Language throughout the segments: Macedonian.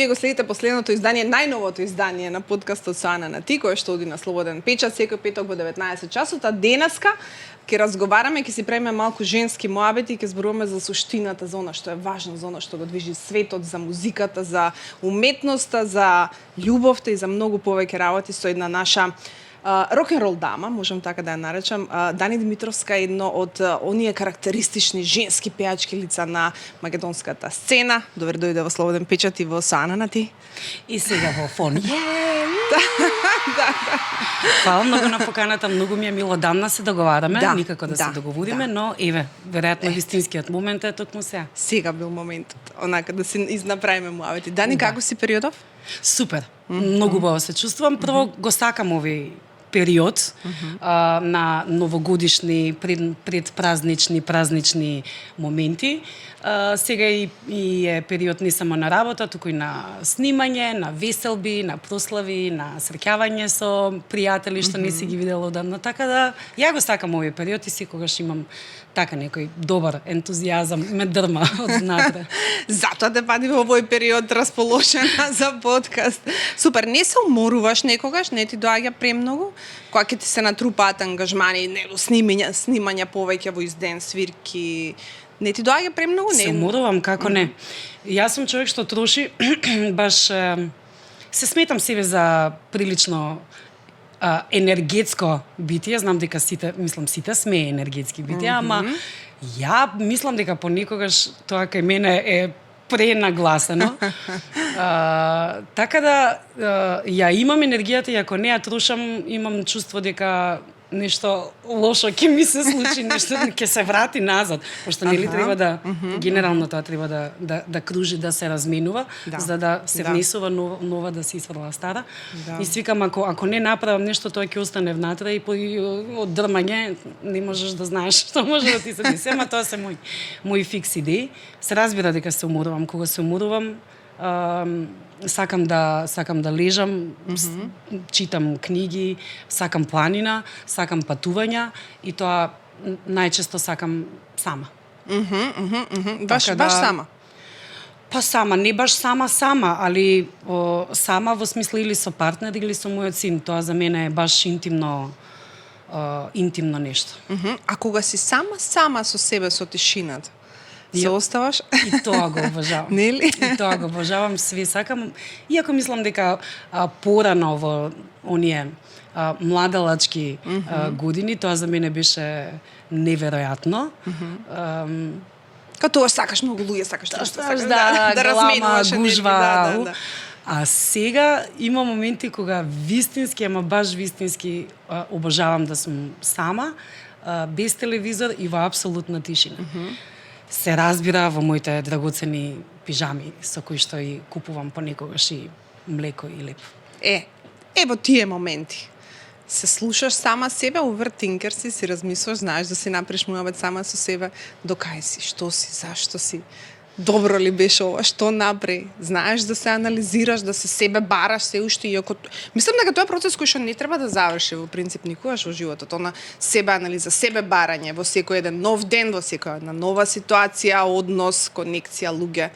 вие го следите последното издание, најновото издание на подкастот со Ана на Ти, кое што оди на Слободен печат секој петок во 19 часот, а денеска ќе разговараме, ќе си правиме малку женски моабети и ќе зборуваме за суштината, за она што е важно, за она што го движи светот, за музиката, за уметноста, за љубовта и за многу повеќе работи со една наша рок-н-рол дама, можам така да ја наречам. Дани Димитровска е едно од оние карактеристични женски пејачки лица на македонската сцена. Добре дојде во Слободен печат и во Со Ана на Ти. И сега во фон. Фала многу на поканата, многу ми е мило, дамна се договараме, никако да се договориме, но еве, веројатно вистинскиот момент е токму сега. Сега бил моментот, онака да се изнаправиме муавети. Дани, како си периодов? Супер. Многу убаво се чувствувам. Прво го сакам овој период на новогодишни, предпразнични, празнични моменти. Сега и е период не само на работа, туку и на снимање, на веселби, на прослави, на среќавање со пријатели што не си ги видела одамна. Така да, ја го сакам овој период и секогаш имам така некој добар ентузијазам, ме дрма од внатре. Затоа те пади во овој период расположена за подкаст. Супер, не се уморуваш некогаш, не ти доаѓа премногу? Кога ќе ти се натрупаат ангажмани, снимања повеќе во изден, свирки, не ти доаѓа премногу? Се уморувам, како не. Јас сум човек што троши, баш се сметам себе за прилично енергетско битие. Знам дека сите сме енергетски битија, ама ја мислам дека понекогаш тоа кај мене е пренагласено. Така да ја имам енергијата и ако не ја трошам, имам чувство дека нешто лошо ќе ми се случи, нешто ќе се врати назад, пошто нели треба да генерално тоа треба да кружи, да се разменува, за да се внесува нова да се исфрла стара. И свикам ако не направам нешто, тоа ќе остане внатре и од дрмање не можеш да знаеш што може да ти се десе, ама тоа се мои фикс идеи. Се разбира дека се уморувам, кога се уморувам, сакам да лежам, читам книги, сакам планина, сакам патувања и тоа најчесто сакам сама. Баш сама? Па сама, не баш сама, али сама во смисла или со партнер или со мојот син. Тоа за мене е баш интимно нешто. А кога си сама со себе, со тишината, се оставаш? И тоа го обожавам. Нели? И тоа го обожавам, све сакам. Иако мислам дека порано во оние младалачки години, тоа за мене беше неверојатно. Као тоа сакаш многу луѓе, сакаш да разменуваш гужва. А сега има моменти кога вистински, ама баш вистински обожавам да сум сама, без телевизор и во апсолутна тишина. Се разбира во моите драгоцени пижами со кои што и купувам понекогаш и млеко и леп. Во тие моменти се слушаш сама себе, овертинкер си размислуваш, знаеш да си направиш муабет сама со себе, докај си, што си, зашто си, добро ли беше ова, што направи, знаеш да се анализираш, да се себе бараш се уште, иако мислам дека тоа е процес кој што не треба да заврши во принцип никогаш во животот, она себе анализа, себе барање во секој еден нов ден, во секоја една нова ситуација, однос, конекција, луѓе.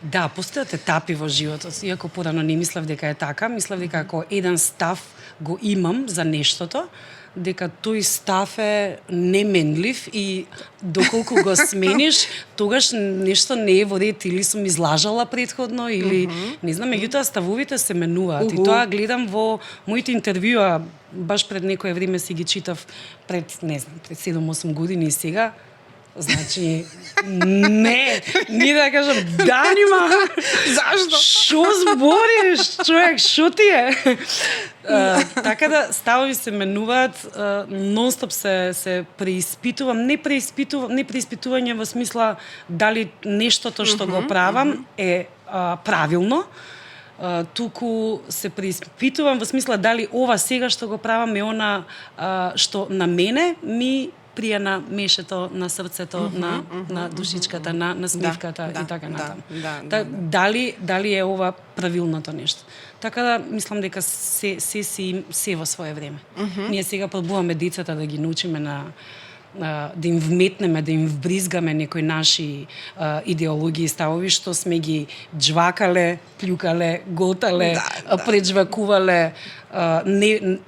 Да, постојат етапи во животот, иако порано не мислев дека е така, мислев дека ако еден став го имам за нештото, дека тој став е неменлив и доколку го смениш, тогаш нешто не е во ред, или сум излажала претходно, или не знам, меѓутоа ставовите се менуваат. И тоа гледам во моите интервјуа, баш пред некое време си ги читав пред 7-8 години и сега. Значи, не да кажам, Данима, зашто? Шо збориш, човек, шо ти е? Така да ставови се менуваат, нонстоп се преиспитувам, не преиспитување во смисла дали нештото што го правам е правилно, туку се преиспитувам во смисла дали ова сега што го правам е она што на мене ми прија на мешето, на срцето, на душичката, на смивката и така натаму. Дали е ова правилното нешто. Така да мислам дека се во свое време. Ние сега пробуваме децата да ги научиме да им вметнеме, да им вбризгаме некои наши идеологии и ставови што сме ги джвакале, плюкале, готале, преджвакувале,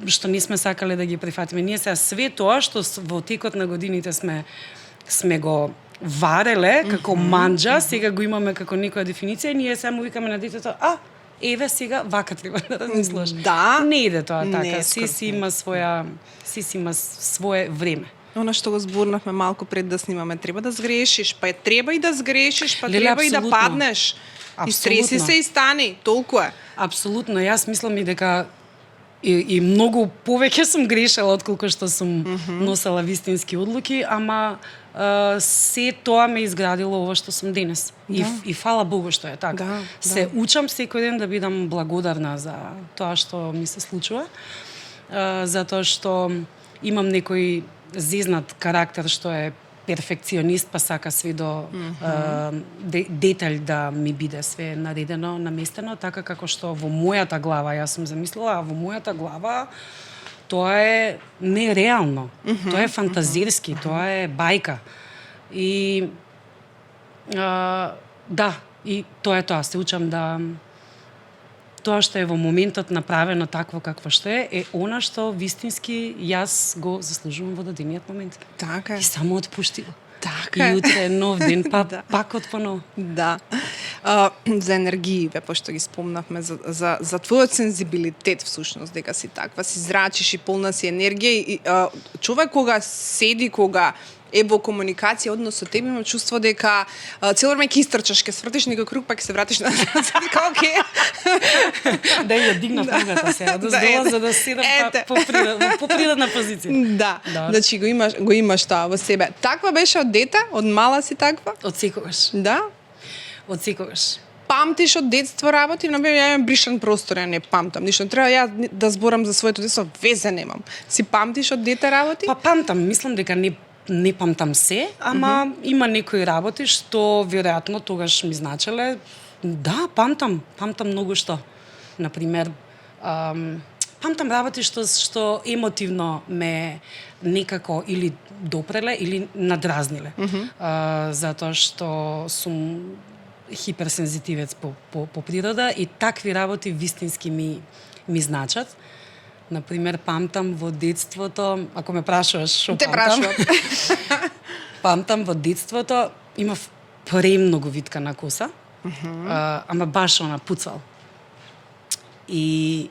што не сме сакале да ги прифатиме. Ние сега све тоа што во текот на годините сме го вареле како манџа, сега го имаме како некоја дефиниција, ние само викаме на детето, еве сега вака треба да размислуваш. Да. Не иде тоа така. Не, Си има свое време. Она што го зборнавме малку пред да снимаме, треба да згрешиш, па треба и да згрешиш, па Леле, треба и да апсолутно. паднеш. И стреси се и стани, толку е. Апсолутно, јас мислам и дека и многу повеќе сум грешела отколку што сум носела вистински одлуки, ама се тоа ме изградило ова што сум денес. И фала Богу што е така. Се учам секој ден да бидам благодарна за тоа што ми се случува, затоа што имам некој зезнат карактер што е перфекционист, па сака све до детаљ да ми биде све наредено, наместено, така како што во мојата глава јас сум замислила, а во мојата глава тоа е нереално. Тоа е фантазирски, тоа е бајка. И и тоа е тоа, се учам да тоа што е во моментот направено такво какво што е она што вистински јас го заслужувам во дадениот момент. Така е. И само отпуштила. Така е. И утре е нов ден, пак од поново. Да. За енергиите, пошто ги спомнавме, за твојот сензибилитет всушност, дека си таква, си зрачиш и полна си енергија и човек кога седи, кога е во комуникација однос со тебе, имам чувство дека цело време ќе истрчаш, ќе свртиш некој круг, па ќе се вратиш назад. Дека окей. Да ја дигнав ногата сега, за да седам по природна позиција. Да. Значи го имаш тоа во себе. Таква беше од дете, од мала си таква? Од секогаш. Да. Од секогаш. Памтиш од детство работи, например, ја имам бришан простор, ја не памтам ништо. Треба ја да зборам за своето детство, везе немам. Си памтиш од дете работи? Па памтам, мислам дека не памтам се, ама има некои работи што веројатно тогаш ми значеле. Да, памтам многу што. Например, памтам работи што емотивно ме некако или допреле или надразниле. Затоа што сум хиперсензитивец по природа и такви работи вистински ми значат. Например, памтам во детството, ако ме прашуваш што памтам. Памтам во детството, имав премногу виткана коса, ама баш она пуцал. И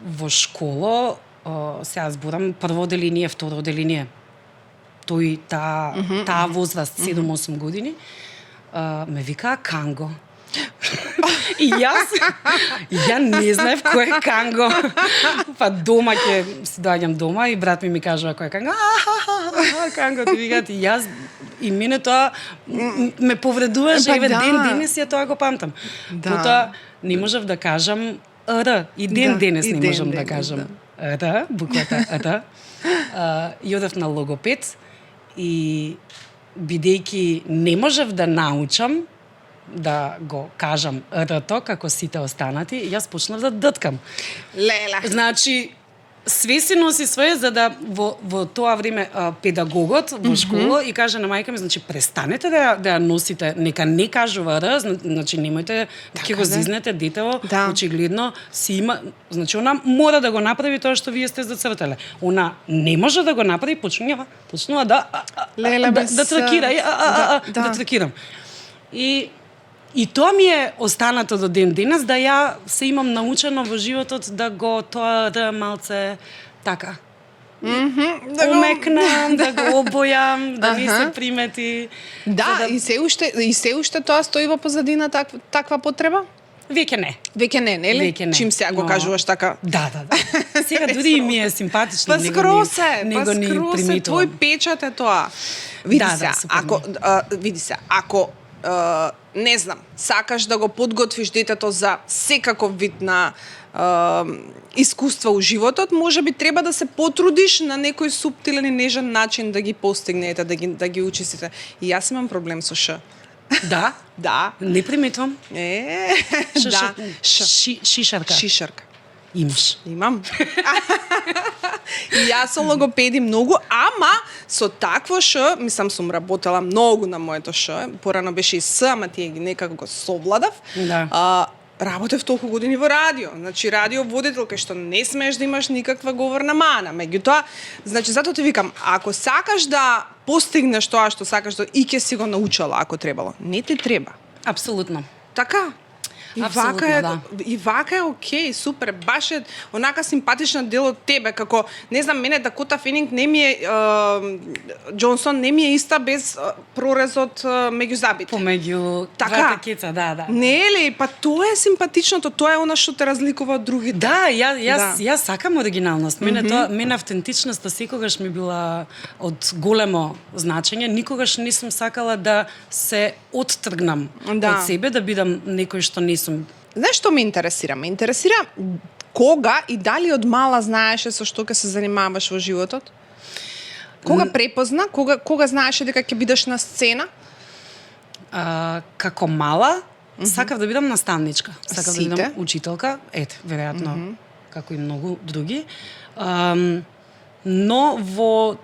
во школа, сега зборам, прво деление, второ деление, тој таа возраст, 7-8 години, ме викаа Канго. И ја не знаев кој е Канго. Па дома ќе си доаѓам дома и брат ми кажува кој е Канго. Канго ти викаат и јас и мене тоа ме повредуваше, еве денес ја тоа го памтам. Потоа не можев да кажам р и денес не можам да кажам р, буквата р. Јодев на логопед и бидејќи не можев да научам да го кажам р-то како сите останати, јас почнав да дткам. Леле. Значи, све се носи своје, за да во тоа време педагогот во школа и каже на мајка ми, значи престанете да ја носите, нека не кажува р, значи немојте ќе го зизнете детево, очигледно си има, значи она мора да го направи тоа што вие сте зацртале. Она не може да го направи, почнува да тракира, да тракирам. И тоа ми е останато до ден денес, да ја се имам научено во животот да го тоа да малце така. Омекнам, да го обојам, да не се примети. Да, и се уште тоа стои во позадина таква потреба? Веќе не. Веќе не, нели? Веќе не. Чим сега го кажуваш така? Да. Сега дури и ми е симпатично, па скросе, приметувам. Твој печат е тоа. Види се, ако не знам, сакаш да го подготвиш детето за секаков вид на искуства у животот, можеби треба да се потрудиш на некој суптилен и нежен начин да ги постигнете, да ги учисите. И јас имам проблем со ш. Да? Да. Не приметувам. Да. Шишарка. Шишарка. Имаш. Имам. И јас сум логопеди многу, ама со такво ш, мислам сум работела многу на моето ш, порано беше и С, ама тие ги некако го совладав. Да. Работев толку години во радио. Значи радио водител кај што не смееш да имаш никаква говорна мана. Меѓутоа, значи затоа ти викам, ако сакаш да постигнеш тоа што сакаш да и ќе си го научила ако требало, не ти треба. Апсолутно. Така? И Апсолутно, вака е, да. и вака е окей, супер, баш е онака симпатична дел од тебе, како, не знам, мене Дакота Фенинг не ми е, Џонсон не ми е иста без прорезот меѓу забите. Помеѓу Така. двата кеца, да. Не е ли? Па тоа е симпатичното, тоа е она што те разликува од другите. Да, јас Да. сакам оригиналност. Мене автентичноста секогаш ми била од големо значење. Никогаш не сум сакала да се оттргнам Да. од себе, да бидам некој што не сум. Знаеш што ме интересира? Ме интересира кога и дали од мала знаеше со што ќе се занимаваш во животот? Кога препозна? Кога знаеше дека ќе бидеш на сцена? Како мала, сакав да бидам наставничка. Сакав да Сите? бидам учителка. Ете, веројатно, како и многу други. Но во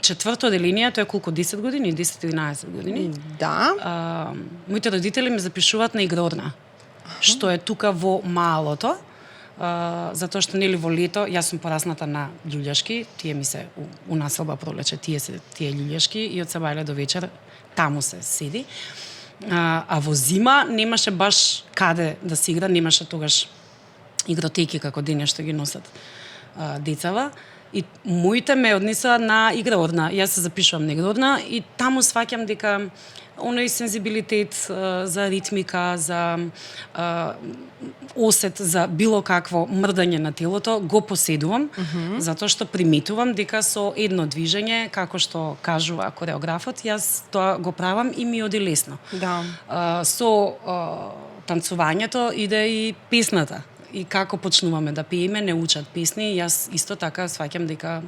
четврто оделение, тоа е колку 10 години, 10-11 години. Да. Моите родители ме запишуваат на игрорна, што е тука во малото, затоа што нели во лето, јас сум порасната на љуѓашки, тие ми се у населба пролече, тие љуѓашки и од сабајле до вечер таму се седи. А во зима немаше баш каде да се игра, немаше тогаш игротеки како денес што ги носат децава. И моите ме однесоа на игрорна. Јас се запишувам на игрорна и таму сваќам дека оној сензибилитет за ритмика, за осет за било какво мрдање на телото го поседувам, затоа што приметувам дека со едно движење, како што кажува кореографот, јас тоа го правам и ми оди лесно. Да. Со танцувањето иде и песната. И како почнуваме да пееме, не учат песни, јас исто така сваќам дека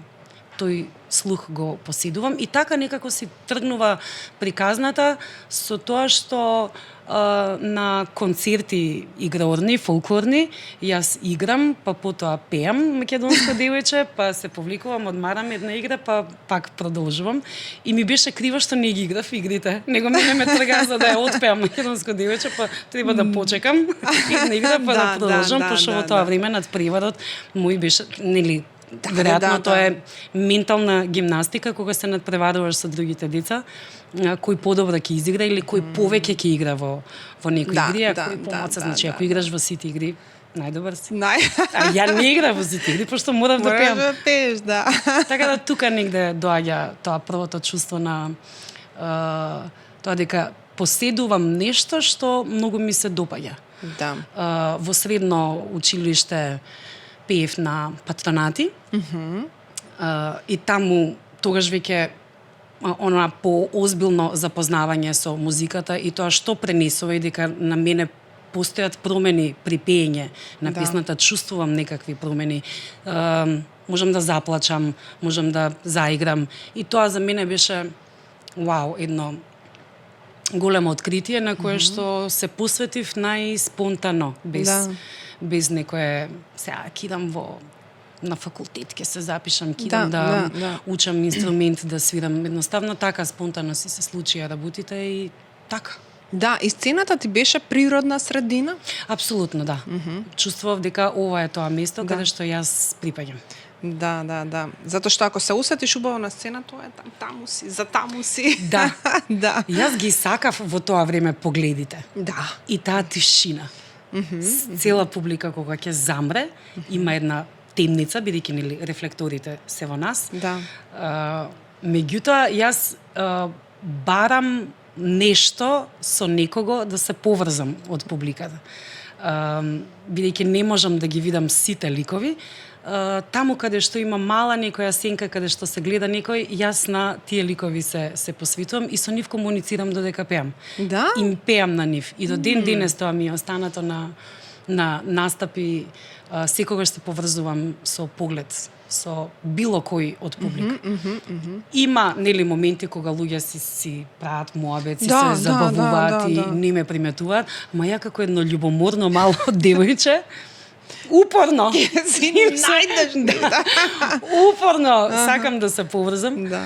тој слух го поседувам и така некако си тргнува приказната со тоа што на концерти игрорни, фолклорни, јас играм, па потоа пеам македонско девојче, па се повлекувам, одмарам една игра, па пак продолжувам. И ми беше криво што не ги играв игрите. Него мене ме трга за да ја отпеам македонско девојче, па треба да почекам една игра, па да продолжам, пошто во тоа време над преварот мој беше, нели, веројатно тоа е ментална гимнастика кога се надпреваруваш со другите деца, кој подобро ќе изигра или кој повеќе ќе игра во некои игри, а кој помалку, значи ако играш во сите игри, најдобар си. А ја не играв во сите игри, пошто морав да пеам. Мораш да пееш, да. Така да тука негде доаѓа тоа првото чувство на тоа дека поседувам нешто што многу ми се допаѓа. Да. Во средно училиште пеев на патронати. И таму тогаш веќе она поозбилно запознавање со музиката и тоа што пренесува и дека на мене постојат промени при пеење на песната, чувствувам некакви промени. Можам да заплачам, можам да заиграм и тоа за мене беше вау, едно големо откритие на кое што се посветив најспонтано, без некое сега кидам на факултет ќе се запишам, кидам да учам инструмент, да свирам. Едноставно така спонтано се случија работите и така. Да, и сцената ти беше природна средина? Апсолутно, да. Чувствував дека ова е тоа место каде што јас припаѓам. Да. Затоа што ако се усетиш убаво на сцена, тоа е таму си, за таму си. Да. Да. Јас ги сакав во тоа време погледите. Да. И таа тишина. Цела публика кога ќе замре, има една темница, бидејќи нели рефлекторите се во нас. Да. Меѓутоа, јас барам нешто со некого да се поврзам од публиката. Бидејќи не можам да ги видам сите ликови, таму каде што има мала некоја сенка, каде што се гледа некој, јас на тие ликови се посветувам и со нив комуницирам додека пеам. Да? Им пеам на нив. И до ден денес тоа ми е останато на настапи, секогаш се поврзувам со поглед со било кој од публика. Има нели моменти кога луѓе си прават муабет, се забавуваат и не ме приметуваат, ама ја како едно љубоморно мало девојче, упорно си најдеш да. упорно сакам да се поврзам. Да.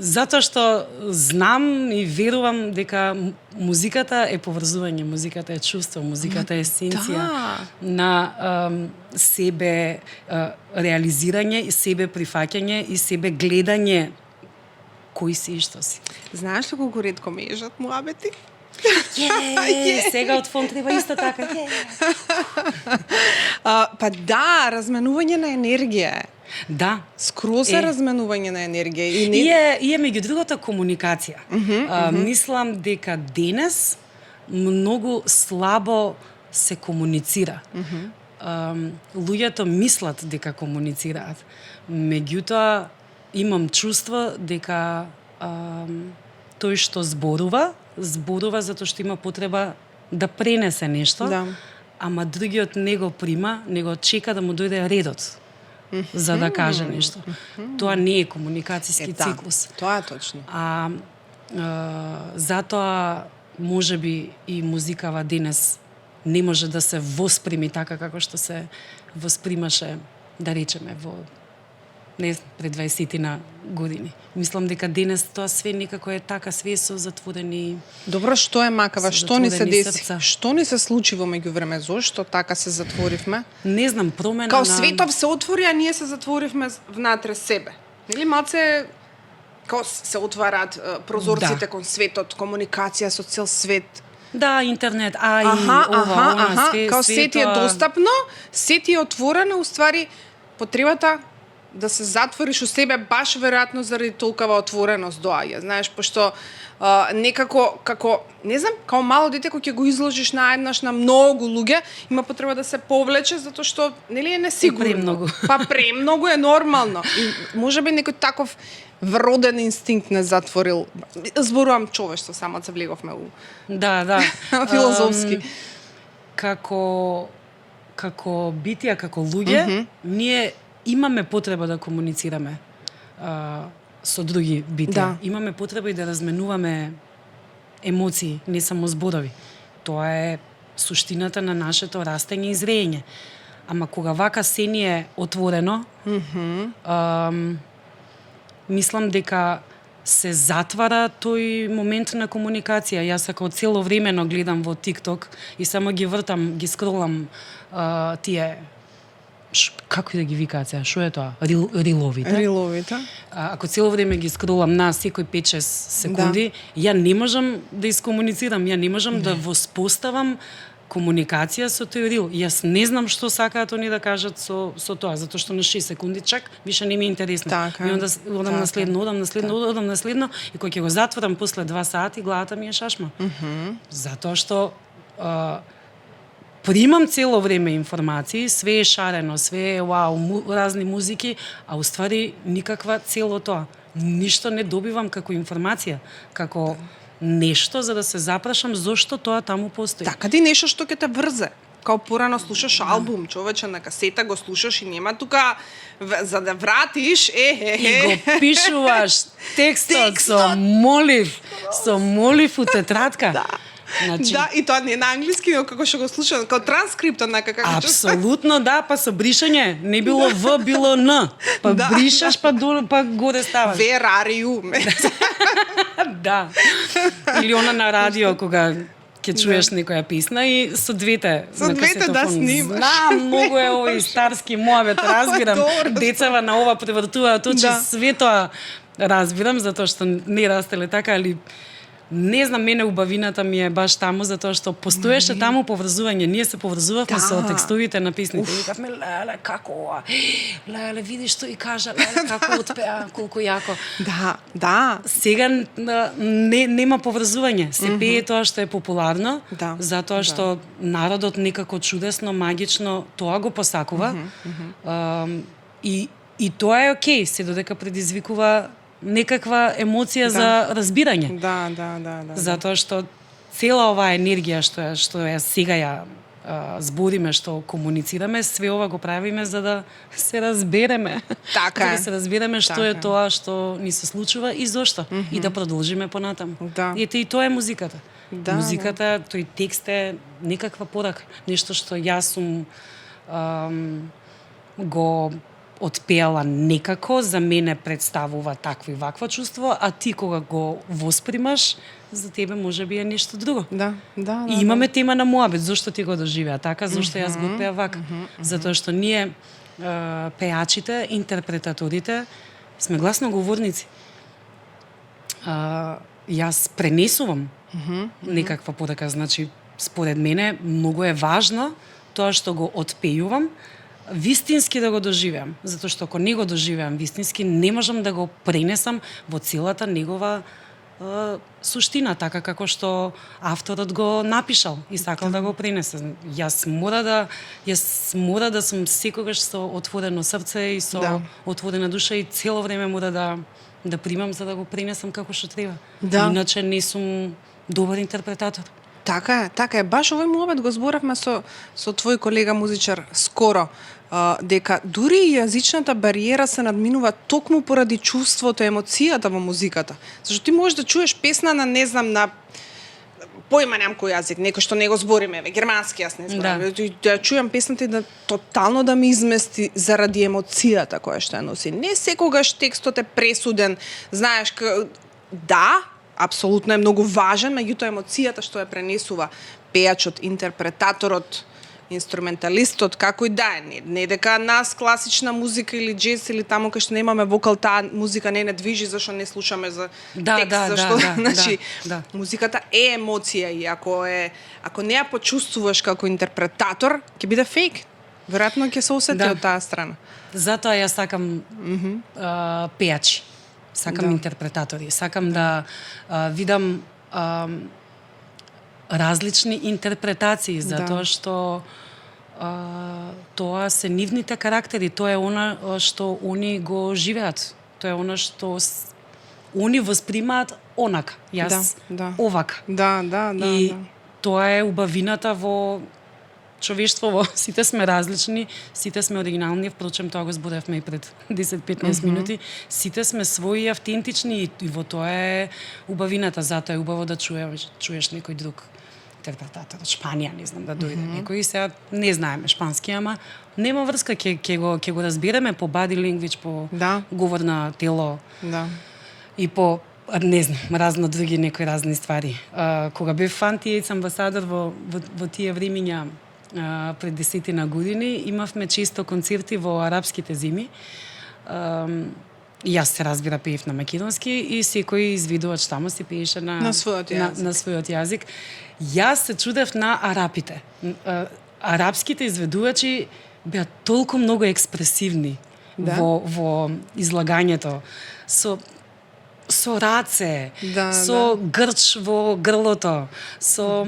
Затоа што знам и верувам дека музиката е поврзување, музиката е чувство, музиката е есенција на себе реализирање, и себе прифаќање и себе гледање кој си и што си. Знаеш ли колку ретко межат муабети? Сега од фон треба исто така. Па да, разменување на енергија е. Да. Скроз е разменување на енергија. И е меѓу другото комуникација. Мислам дека денес многу слабо се комуницира. Луѓето мислат дека комуницираат. Меѓутоа, имам чувство дека тој што зборува затоа што има потреба да пренесе нешто, ама другиот не го прима, него чека да му дојде редот за да каже нешто. Тоа не е комуникацијски циклус. Тоа е точно. Затоа можеби и музикава денес не може да се восприми така како што се воспримаше, да речеме, во пред 20-тина години. Мислам дека денес тоа све некако е така, све со затворени. Добро, што е макава? Што ни се деси? Срца. Што ни се случи во меѓувреме? Зошто така се затворивме? Не знам, промена Као светов се отвори, а ние се затворивме внатре себе. Нели малце као се отвараат прозорците кон светот, комуникација со цел свет. Да, интернет, ова, све, као се ти е достапно, се ти е отворено, уствари потребата да се затвориш у себе баш веројатно заради толкова отвореност доаѓа. Знаеш, пошто некако како не знам, као мало дете кој ќе го изложиш наеднаш на многу луѓе, има потреба да се повлече затоа што нели е несигурно. Премногу. Па премногу е нормално. И можеби некој таков вроден инстинкт не затворил. Зборувам човештво, само се влеговме у. Да. Филозофски. Како битија, како луѓе, ние имаме потреба да комуницираме со други битија. Да. Имаме потреба и да разменуваме емоции, не само зборови. Тоа е суштината на нашето растење и зрење. Ама кога вака се ни е отворено, мислам дека се затвара тој момент на комуникација. Јас ако цело времено гледам во TikTok и само ги вртам, ги скролам тие како да ги викаат сега, што е тоа? Риловите. Риловите. Ако цело време ги скролам на секој 5-6 секунди, ја не можам да искомуницирам, ја не можам да воспоставам комуникација со тој рил. Јас не знам што сакаат они да кажат со тоа, затоа што на 6 секунди чак више не ми е интересно. И onda одам на следно, и кога ќе го затворам после 2 сати, главата ми е шашма. Затоа што примам цело време информации, све е шарено, све е разни музики, а уствари никаква цело тоа. Ништо не добивам како информација, како нешто за да се запрашам зошто тоа таму постои. Така ди нешто што ќе те врзе. Као порано слушаш албум, човече на касета го слушаш и нема тука за да вратиш, И го пишуваш текстот со молив у тетрадка. Да. Значи, да, и тоа не на англиски, но како што го слушам, како транскрипт, онака како апсолутно да, па со бришање, не било В, било Н. Па бришаш, па горе ставаш. Верариум. Да. Или она на радио кога ќе чуеш некоја песна и со двете на касетофон. Да снимаш. Знам, многу е овој старски моабет, разбирам. Децава на ова превртуваат очи, све тоа разбирам, затоа што не растеле така, али не знам, мене убавината ми е баш таму, затоа што постоеше таму поврзување. Ние се поврзувавме со текстовите на песните. Викавме, леле, како ова? Леле, види што и кажа, леле, како отпеа, колку јако. Да. Сега нема поврзување. Се пее тоа што е популарно, затоа што народот некако чудесно, магично тоа го посакува. И тоа е окей, се додека предизвикува некаква емоција за разбирање. Да. Затоа што цела оваа енергија што ја сега ја збориме, што комуницираме, све ова го правиме за да се разбереме. Така за да се разбереме што е тоа што ни се случува и зошто. И да продолжиме понатаму. И тоа е музиката. Музиката, тој текст е некаква порака, нешто што јас сум го отпеала некако, за мене представува такво и вакво чувство, а ти кога го воспримаш, за тебе може би е нешто друго. Да. И имаме тема на муабет, зошто ти го доживеа така, зошто јас го отпеа вака. Затоа што ние пеачите, интерпретаторите сме гласноговорници. Јас пренесувам некаква порака, значи според мене многу е важно тоа што го отпејувам вистински да го доживеам, затоа што ако не го доживеам вистински, не можам да го пренесам во целата негова суштина, така како што авторот го напишал и сакал да го пренесе. Јас мора да сум секогаш со отворено срце и со отворена душа и цело време мора да примам за да го пренесам како што треба. Иначе не сум добар интерпретатор. Така е. Баш овој муабет го зборавме со твој колега музичар скоро, дека дури и јазичната бариера се надминува токму поради чувството, емоцијата во музиката. Зашто ти можеш да чуеш песна на, не знам, на појма немам кој јазик, некој што не го збориме, германски, јас не зборам. Да чујам песната и да тотално да ме измести заради емоцијата која што ја носи. Не секогаш текстот е пресуден, знаеш, апсолутно е многу важен, меѓутоа емоцијата што ја пренесува пејачот, интерпретаторот, инструменталистот, како и да е. Не дека нас класична музика или джез или таму кај што немаме вокал, таа музика не движи зашто не слушаме за текст, зашто значи музиката е емоција и ако не ја почувствуваш како интерпретатор, ќе биде фейк. Веројатно ќе се осети од таа страна. Затоа ја сакам пејачи. Сакам интерпретатори, сакам да видам различни интерпретации, затоа што тоа се нивните карактери, тоа е она што они го живеат, тоа е она што они воспримаат онака, јас овака. И тоа е убавината во човештво, сите сме различни, сите сме оригинални, впрочем тоа го зборевме и пред 10-15 минути, сите сме своји и автентични и во тоа е убавината, затоа е убаво да чуеш некој друг интерпретатор од Шпанија, не знам, да дојде некој, сега не знаеме шпански, ама нема врска, ќе го разбереме по body language, по говор на тело и по не знам, други некои разни ствари. Кога бев анти-AIDS амбасадор во тие времиња пред 10 години, имавме често концерти во арапските зими. Јас се разбира пеев на македонски и секој извидувач таму си пееше на својот јазик. Јас се чудев на арапите. Арапските изведувачи беа толку многу експресивни во излагањето. Со раце, со грч во грлото, со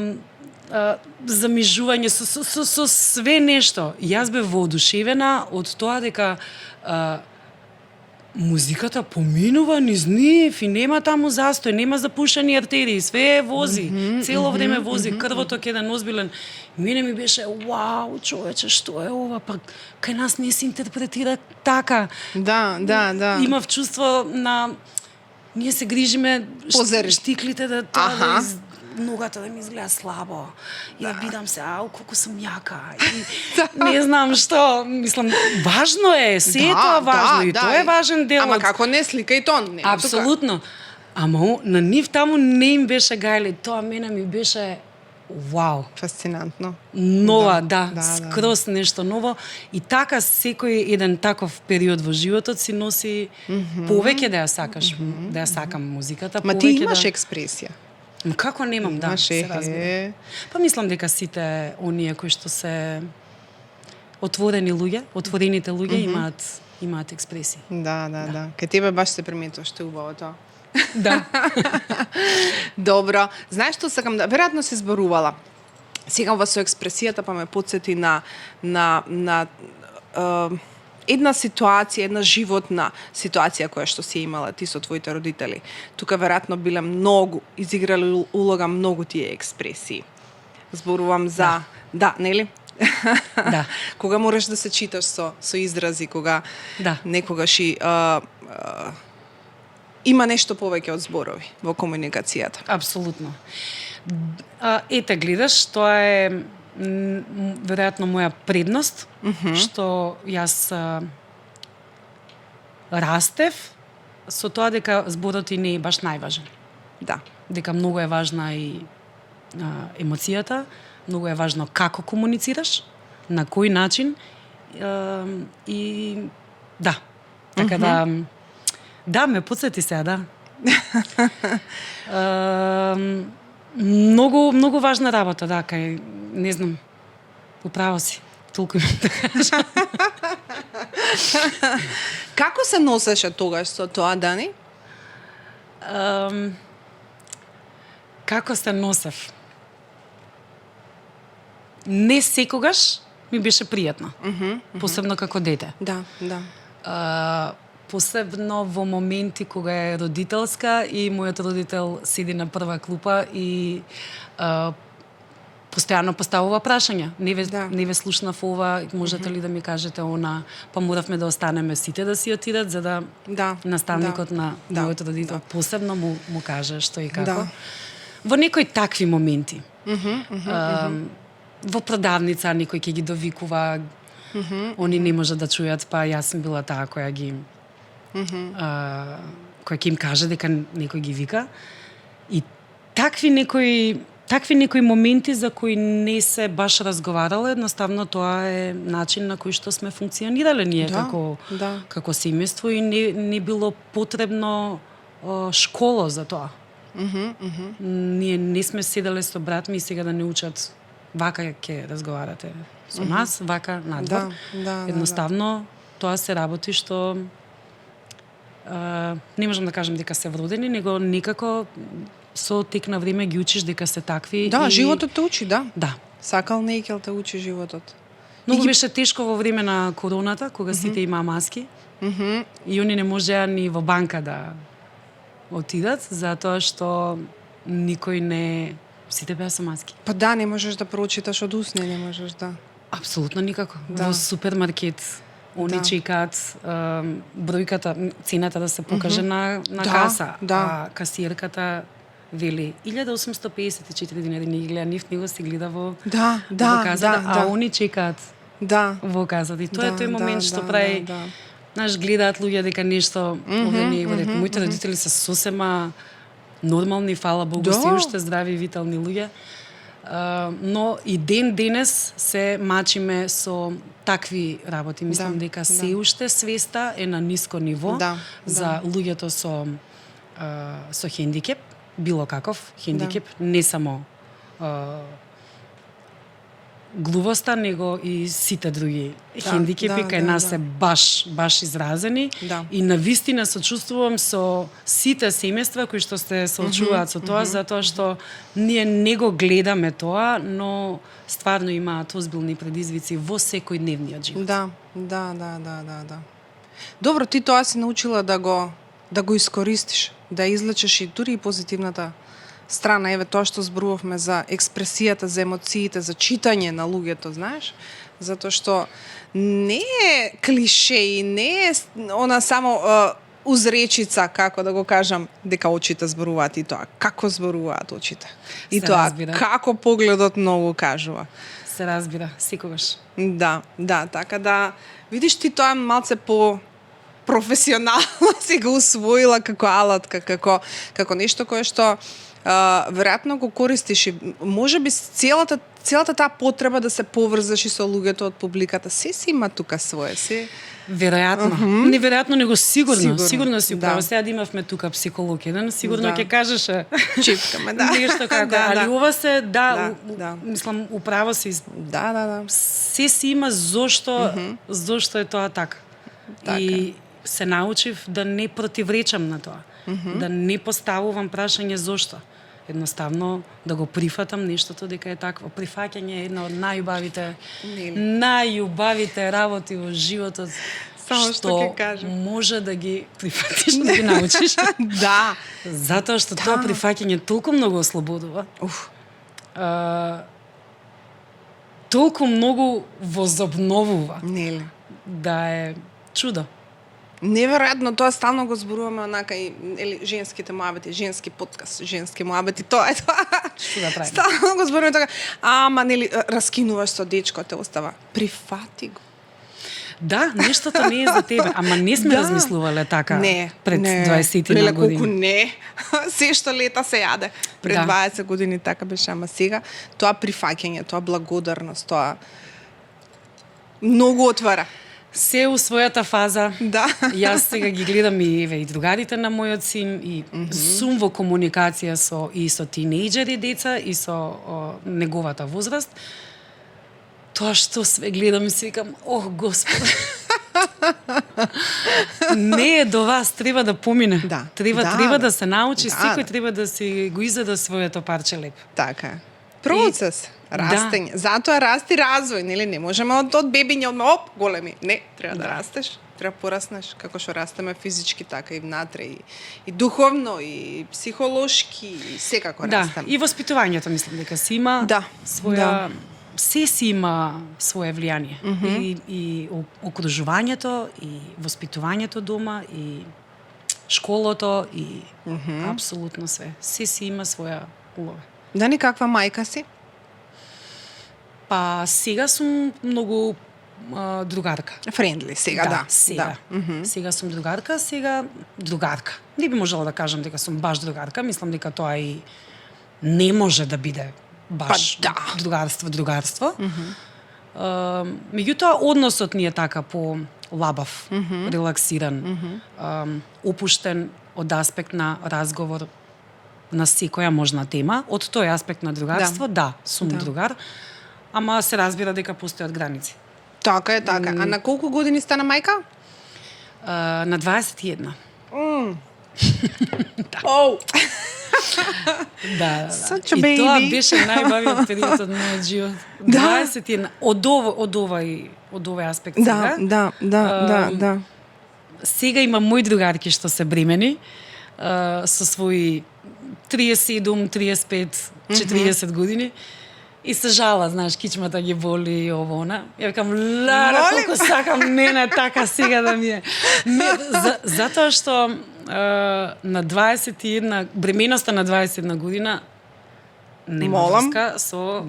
замижување, со све нешто. Јас бев воодушевена од тоа дека музиката поминува низ нив и нема таму застој, нема запушени артерии, све вози, цело време вози, крвото ќе еден озбилен. Мене ми беше, вау, човече, што е ова, па кај нас не се интерпретира така. Имав чувство на ние се грижиме штиклите да ногата да ми изгледа слабо. И да видам се, колку сум јака. И не знам што, мислам, важно е, се е тоа важно и тоа е важен дел. Ама како не слика и тон, не. Апсолутно. Ама на нив таму не им беше гајле, тоа мене ми беше вау. Фасцинантно. Нова, скроз нешто ново. И така секој еден таков период во животот си носи повеќе да ја сакаш, да ја сакам музиката. Ма ти имаш експресија. Како немам, се разбира. Па мислам дека сите оние кои што се отворените луѓе имаат експресии. Да. Кај тебе баш се приметува што е убаво тоа. Да. Добро. Знаеш што сакам да... Веројатно се зборувала. Сега ова со експресијата па ме потсети на една ситуација, една животна ситуација која што си имала ти со твоите родители. Тука веројатно биле многу, изиграли улога многу тие експресии. Зборувам за... Да, нели? Да. Кога мораш да се читаш со изрази, кога некогаш и има нешто повеќе од зборови во комуникацијата. Апсолутно. Ете, гледаш, тоа е веројатно моја предност, што јас растев со тоа дека зборот и не е баш најважен. Да. Дека многу е важна и емоцијата, многу е важно како комуницираш, на кој начин и да. Така да, ме потсети сега, да. Многу важна работа, да, кај, не знам, управо си, толку имам да кажам. Како се носеше тогаш со тоа, Дани? Како се носев? Не секогаш ми беше пријатно, посебно како дете. Да, да. Посебно во моменти кога е родителска и мојот родител седи на прва клупа и постојано поставува прашања. Не ве слушнав ова, можете ли да ми кажете она, па моравме да останеме сите да си отидат за да наставникот на мојот родител посебно му каже што и како. Во некои такви моменти. Во продавница некој ќе ги довикува, они не можат да чујат, па јас сум била таа која ги која ќе им каже дека некој ги вика. И такви некои моменти за кои не се баш разговарало, едноставно тоа е начин на кој што сме функционирале ние како семејство и не било потребно школа за тоа. Ние не сме седеле со брат ми и сега да не учат вака ќе разговарате со нас, вака надвор. Едноставно тоа се работи што не можам да кажам дека се вродени, него некако со тек на време ги учиш дека се такви. Да, животот те учи, да. Да. Сакал не ќе те учи животот. Многу беше тешко во време на короната, кога сите имаа маски. И они не можеа ни во банка да отидат, затоа што никој не... Сите беа со маски. Па да, не можеш да прочиташ од усне, не можеш да... Апсолутно никако. Во супермаркет они чекаат бројката, цената да се покаже на каса, а касиерката вели 1854 динари, не ги гледа нив, него се гледа во казата, а они чекаат во казата. И тоа е тој момент што прави, знаеш, гледаат луѓе дека нешто овде не е во ред. Моите родители се сосема нормални, фала Богу, се уште здрави и витални луѓе. Но и денес се мачиме со такви работи. Мислам дека се уште свеста е на ниско ниво за луѓето со хендикеп, било каков хендикеп, не само глувоста, него и сите други хендикепи кај нас се баш изразени. И навистина сочувствувам со сите семејства кои што се соочуваат со тоа, затоа што ние не го гледаме тоа, но стварно имаат озбилни предизвици во секојдневниот живот. Да. Добро, ти тоа си научила да го искористиш, да излечеш и дури и позитивната страна, еве тоа што зборувавме за експресијата, за емоциите, за читање на луѓето, знаеш? Затоа што не е клише и не е она само узречица, како да го кажам, дека очите зборуваат, и тоа како зборуваат очите. И се тоа разбира. како погледот многу кажува. Се разбира, секогаш. Да, така да видиш ти тоа малце по професионално си го усвоила како алатка, како нешто кое што веројатно го користиш и можеби целата таа потреба да се поврзаш и со луѓето од публиката, се си има тука свое, се... Веројатно. Неверојатно, него сигурно си управо. Сега да имавме тука психолог еден, сигурно ќе кажеше чипкаме, нешто како, али ова се, мислам, управо си. Да. Се си има зошто е тоа така. И се научив да не противречам на тоа. Да не поставувам прашање зошто. Едноставно да го прифатам нештото дека е такво. Прифаќање е една од најубавите работи во животот. Само што ќе кажам. Може да ги прифатиш, да ги научиш. Да. Затоа што тоа прифаќање толку многу ослободува. Толку многу возобновува. Нели? Да е чудо. Неверојатно, тоа стално го зборуваме онака и женските муабети, женски подкаст, женски муабети, тоа е тоа. Што да правиме? Стално го зборуваме така. Ама раскинуваш со дечко, те остава. Прифати го. Да, нештото не е за тебе, ама не сме размислувале така пред 20 години. Колку не. Се што лета се јаде. Пред 20 години така беше, ама сега тоа прифаќање, тоа благодарност, тоа многу отвара. Се у својата фаза. Да. Јас сега ги гледам и другарите на мојот син и сум во комуникација со тинејџери деца и со неговата возраст. Тоа што све гледам и си викам, ох, Господи. Не е до вас, треба да помине. Да. Треба да се научи, секој треба да си го изеда своето парче леп. Така е. Процес. Растење. Затоа расти развој, нели? Не можеме од бебиња оп, големи. Не, треба да растеш, треба пораснеш, како што растеме физички, така и внатре, и духовно, и психолошки, и секако растеме. И воспитувањето, мислам, дека си има своја... Се си има свое влијание. И окружувањето, и воспитувањето дома, и школото, и апсолутно све. Се си има своја улога. Дани, каква мајка си? Па сега сум многу другарка. Френдли, сега да. Сега. Сега сум другарка, другарка. Не би можела да кажам дека сум баш другарка, мислам дека тоа и не може да биде баш другарство. Меѓутоа, односот ни е така по лабав, релаксиран, опуштен од аспект на разговор на секоја можна тема. Од тој аспект на другарство, сум другар, ама се разбира дека постојат граници. Така е, така. А на колку години стана мајка? На 21. Оу! Да. Such a И baby. тоа беше најбавиот период од мојот живот. 21. Од овој аспект сега. Да. Сега имам мои другарки што се бремени, со своји 37, 35, 40 години. И се жала, знаеш, кичмата ги боли и ово, она. Ја викам, лара, колку сакам мене така сега да ми е. Затоа што на 21, бременоста на 21 година нема врска со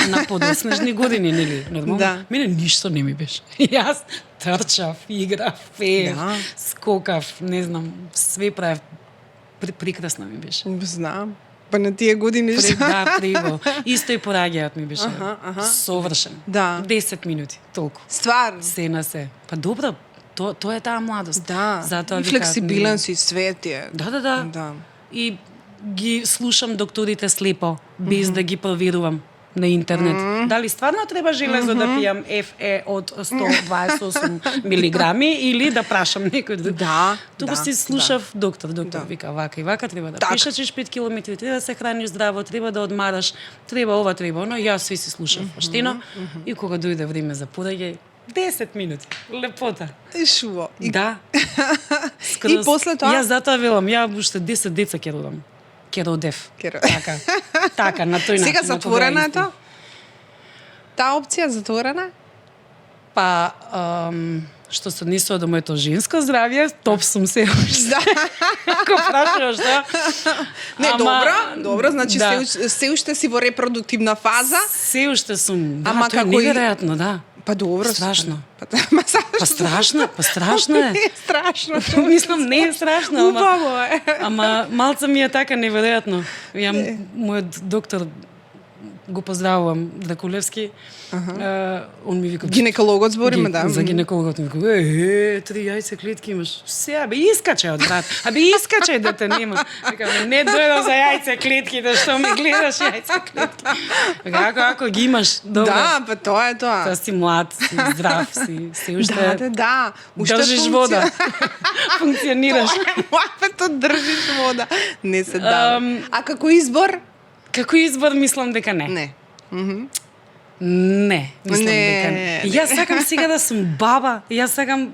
на подоснежни години, нели? Нормално. Мене ништо не ми беше. Јас трчав, играв, пеев, скокав, не знам, све правев. Прекрасно ми беше. Знам. Па на тие години приго. Исто и пораѓајот ми беше. Совршен. 10 минути, толку. Стварно. Се на се. Па добро, тоа е таа младост. Затоа и флексибилен си, свет е. Да. И ги слушам докторите слепо, без да ги проверувам на интернет. Дали стварно треба железо да пијам Fe од 128 милиграми или да прашам некој друг. Туку си слушав доктор вика вака и вака, треба да пешачиш 5 километри, треба да се храниш здраво, треба да одмараш, треба ова, треба оно. Јас сви си слушав поштено и кога дојде време за пораѓај, 10 минути. Лепота. Шуво. Да. И после тоа? Јас затоа велам, ја уште 10 деца ќе родам. Ке родев. Така, на тој начин. Сега затворена е тоа? Таа опција затворена? Па, што се однесува до моето женско здравје, топ сум се уште. Ако прашуваш, Не, добро, значи се уште си во репродуктивна фаза. Се уште сум. Ама тоа е неверојатно, да. Па добро. Страшно. Па страшно е. Не е страшно. Мислам, не е страшно, убаво е. Ама малце ми е така неверојатно. Мојот доктор, го поздравувам, Дракулевски, он ми вика... Гинекологот збориме, да. За гинекологот ми вика, 3 јајце клетки имаш. Сега, искачај од брат. Искачај да те нема. Викам, не дојдам за јајце клетките, што ми гледаш јајце клетки. Ако ги имаш, добро. Да, па тоа е тоа. Тоа си млад, си здрав, си уште... Да. Држиш вода. Функционираш. Тоа држиш вода. Не се дава. А како избор? Како избор, мислам дека не. Не, мислам дека не. Јас сакам сега да сум баба, јас сакам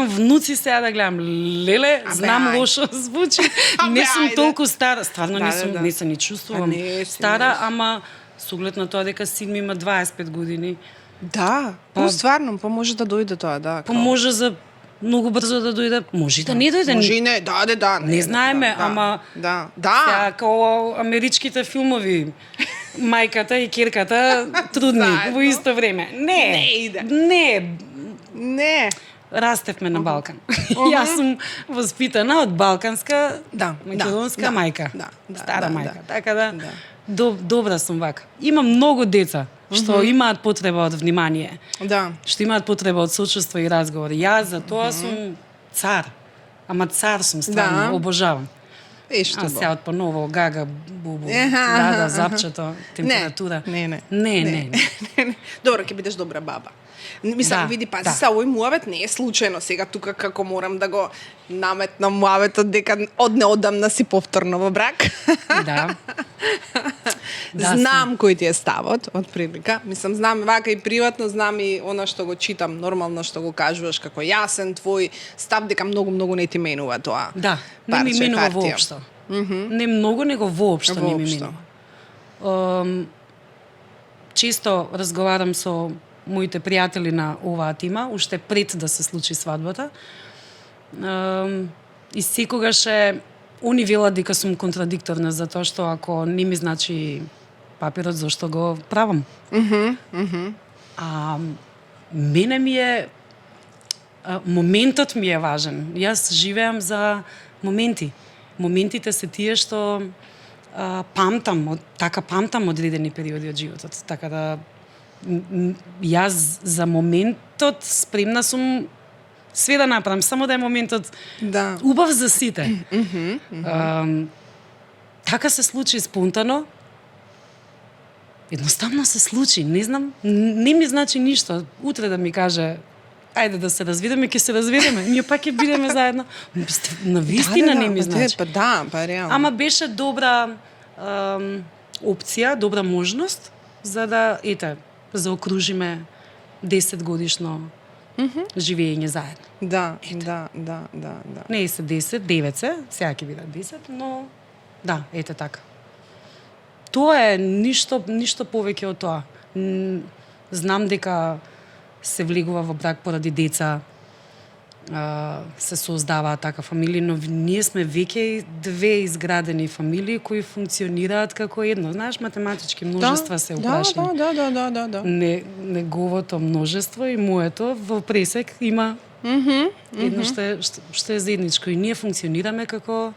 внуци сега да гледам. Леле, знам лошо звучи. Не сум толку стара, стварно не се ни чувствувам стара, ама со оглед на тоа дека син ми има 25 години. Да, стварно, може да дојде тоа, да. Може за многу брзо да дојде, може и да не дојде. Може и не, да. Не знаеме, да, ама да. Сега као америчките филмови, мајката и керката трудни Заедно. во исто време. Не иде. Не. Растевме на Балкан. Јас сум воспитана од балканска, македонска мајка. Стара мајка. Така да, добра сум вака. Има многу деца што имаат потреба од внимание. Да. Што имаат потреба од сочувство и разговор. Јас за тоа сум цар. Ама цар сум стварно, обожавам. Ешто. А сега поново гага, бубу, да, запчето, температура. Не. Добро, ќе бидеш добра баба. Мислам, види, пази се, овој муавет не е случајно сега тука како морам да го наметнам муаветот дека од неодамна си повторно во брак. Да. Знам кој ти е ставот, од прилика. Мислам, знам вака и приватно, знам и она што го читам, нормално што го кажуваш како јасен твој став дека многу не ти менува тоа. Да, не ми менува воопшто. Не многу, него воопшто не ми менува. Често разговарам со моите пријатели на оваа тема, уште пред да се случи свадбата. И секогаш они велат дека сум контрадикторна затоа што ако не ми значи папирот, зошто го правам? А мене ми е моментот ми е важен. Јас живеам за моменти. Моментите се тие што памтам одредени периоди од животот. Така да јас за моментот спремна сум све да направам, само да е моментот убав за сите. Така се случи спонтано. Едноставно се случи, не знам, не ми значи ништо. Утре да ми каже ајде да се развидеме, ќе се развидеме. Ние пак ќе бидеме заедно. Навистина не ми значи. Реално. Ама беше добра опција, добра можност за да заокружиме 10 годишно живење заедно. Да. Не се 10, 9 се, сега ќе бидат 10, но да, така. Тоа е ништо повеќе од тоа. Знам дека се влегува во брак поради деца, се создаваат така фамилии, но ние сме веќе две изградени фамилии кои функционираат како едно. Знаеш, математички множества се упрашни. Да. Неговото множество и моето во пресек има едно што е заедничко. И ние функционираме како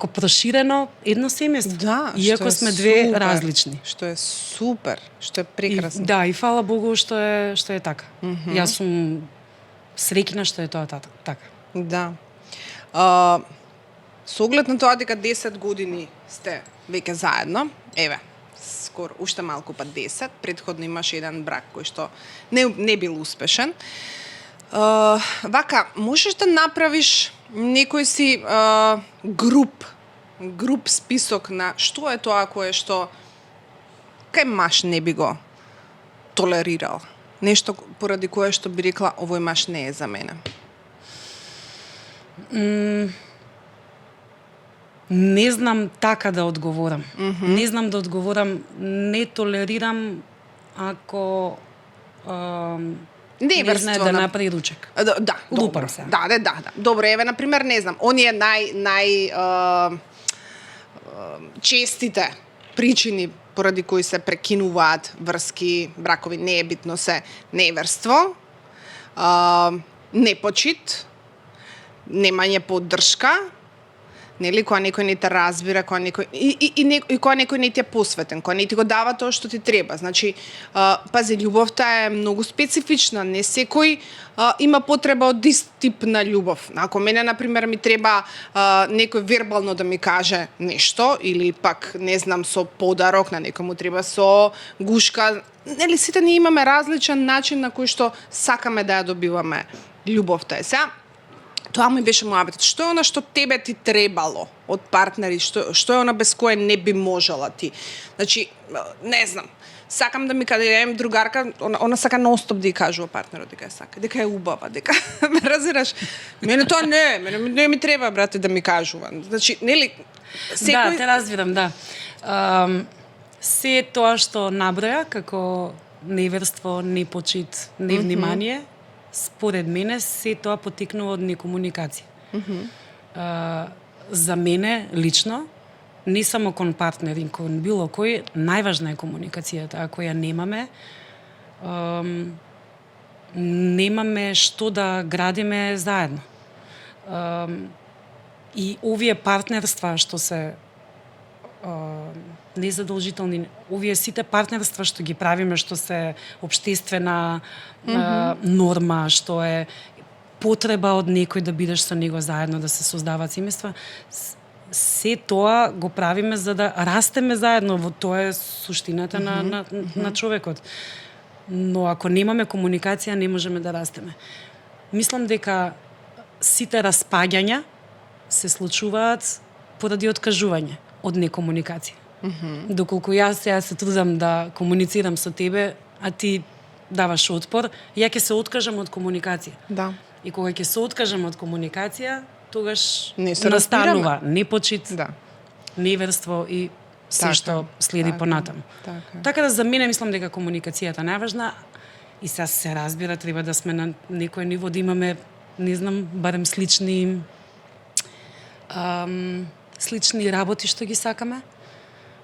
проширено едно семејство. Да, иако сме две различни. Што е супер, што е прекрасно. И фала Богу што е така. Јас сум среќна што е тоа така. Да. Со оглед на тоа дека 10 години сте веќе заедно, скоро, уште малку па 10, претходно имаш еден брак кој што не бил успешен. Вака, можеш да направиш некој си груп список на што е тоа кое што кај маж не би го толерирал? Нешто поради кое што би рекла овој маж не е за мене. Не знам така да одговорам. Не знам да одговорам, не толерирам ако не знае да направи ручек. Да, лупам се. Да. Добро, на пример, не знам, оние нај честите причини поради кои се прекинуваат врски, бракови, не е битно се неверство, непочит, немање поддршка, нели, кога некој не те разбира, кога некој и кога некој не ти е посветен, кога не ти го дава тоа што ти треба. Значи, пази, љубовта е многу специфична, не секој има потреба од ист тип на љубов. Ако мене, например, ми треба некој вербално да ми каже нешто, или пак, не знам, со подарок, на некој му треба со гушка, нели, сите ние имаме различен начин на кој што сакаме да ја добиваме љубовта. Сега, тоа ми беше муабетот. Што е она што тебе ти требало од партнери, што е она без кое не би можела ти? Значи, не знам, сакам да ми каде другарка, она сака ностоп да ја кажува партнерот дека дека е убава, дека ме разбираш. Мене тоа не ми треба, брате, да ми кажува. Значи, нели секој... Да, те разбирам, да. Се тоа што наброја како неверство, непочит, невнимание, според мене се тоа потекнува од некомуникација. За мене лично, не само кон партнери, кон било кој, најважна е комуникацијата. Ако ја немаме, немаме што да градиме заедно. И овие партнерства што се незадолжителни, овие сите партнерства што ги правиме, што се општествена норма, што е потреба од некој да бидеш со него заедно, да се создаваат семејства, се тоа го правиме за да растеме заедно, тоа е суштината на човекот. Но ако немаме комуникација, не можеме да растеме. Мислам дека сите распаѓања се случуваат поради откажување од некомуникација. Доколку јас сега се трудам да комуницирам со тебе, а ти даваш отпор, ја ќе се откажам од комуникација. Да. И кога ќе се откажам од комуникација, тогаш Не се настанува непочит, Да. неверство и се што следи понатаму. Така да за мене мислам дека комуникацијата е најважна и сега се разбира, треба да сме на некој ниво да имаме, не знам, барем слични работи што ги сакаме.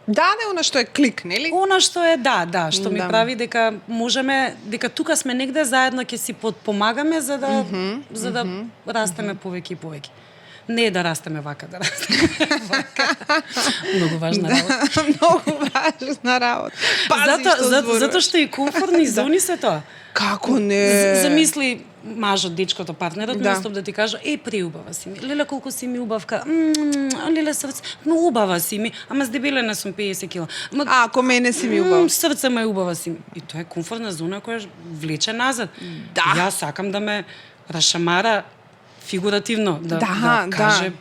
Да, она што е клик, нели? Она што е, што ми прави дека можеме, дека тука сме негде заедно ќе си подпомагаме за да растеме повеќе и повеќе. Не е да растеме вака, да растеме вака. Многу важна работа. Многу важна работа. Затоа што и комфортни зони се тоа. Како не? Замисли мажот, дечкото, партнерот, место да ти кажа, преубава си ми. Леле, колку си ми убавка. Леле, срце, но убава си ми. Ама здебелена сум 50 кила. Ако мене си ми убав. Срце ме убава си ми. И тоа е комфортна зона која влече назад. Да. Јас сакам да ме рашамара фигуративно, да каже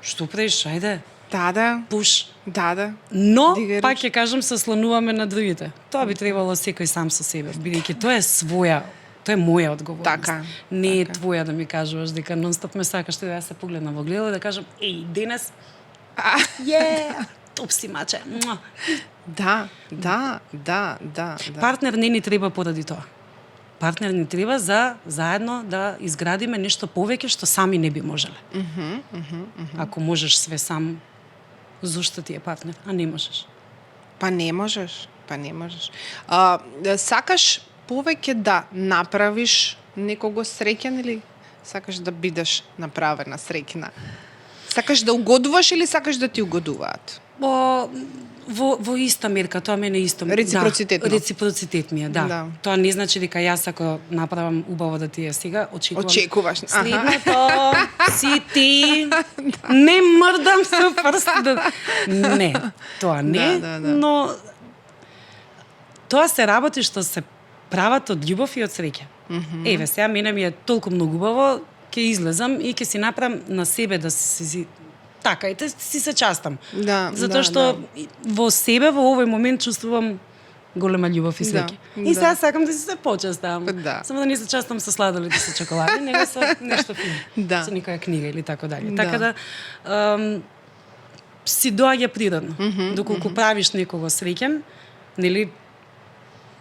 што правиш, ајде. Да. Пуш. Да. Но, пак ќе кажам, се слонуваме на другите. Тоа би требало секој сам со себе, бидејќи тоа е своја, тоа е моја одговорност. Така. Не е твоја да ми кажуваш дека нонстоп ме сакаш, да ја се погледнам во гледало и да кажам, денес, топ си маче. Да. Партнер не ни треба поради тоа. Партнер ни треба за заедно да изградиме нешто повеќе што сами не би можеле. Ако можеш све сам, зошто ти е партнер, а не можеш? Па не можеш. Сакаш повеќе да направиш некого среќен или сакаш да бидеш направена среќна? Сакаш да угодуваш или сакаш да ти угодуваат? Во иста мерка, тоа мене исто. Реципроцитетно. Реципроцитет ми е, да. Тоа не значи дека јас ако направам убаво да ти е сега, очекуваш. Следното си ти. Не мрдам со прст. Не, тоа не, но тоа се работи што се прават од љубов и од среќа. Еве, сега мене ми е толку многу убаво, ќе излезам и ќе си направам на себе да си така, и си се частам. Затоа што во себе во овој момент чувствувам голема љубов и среќа. И сега сакам да си се почастам. Само да не се частам со сладоледи со чоколади, него со нешто фино. Со некоја книга или така дале. Така да си доаѓа природно. Доколку правиш некого среќен, нели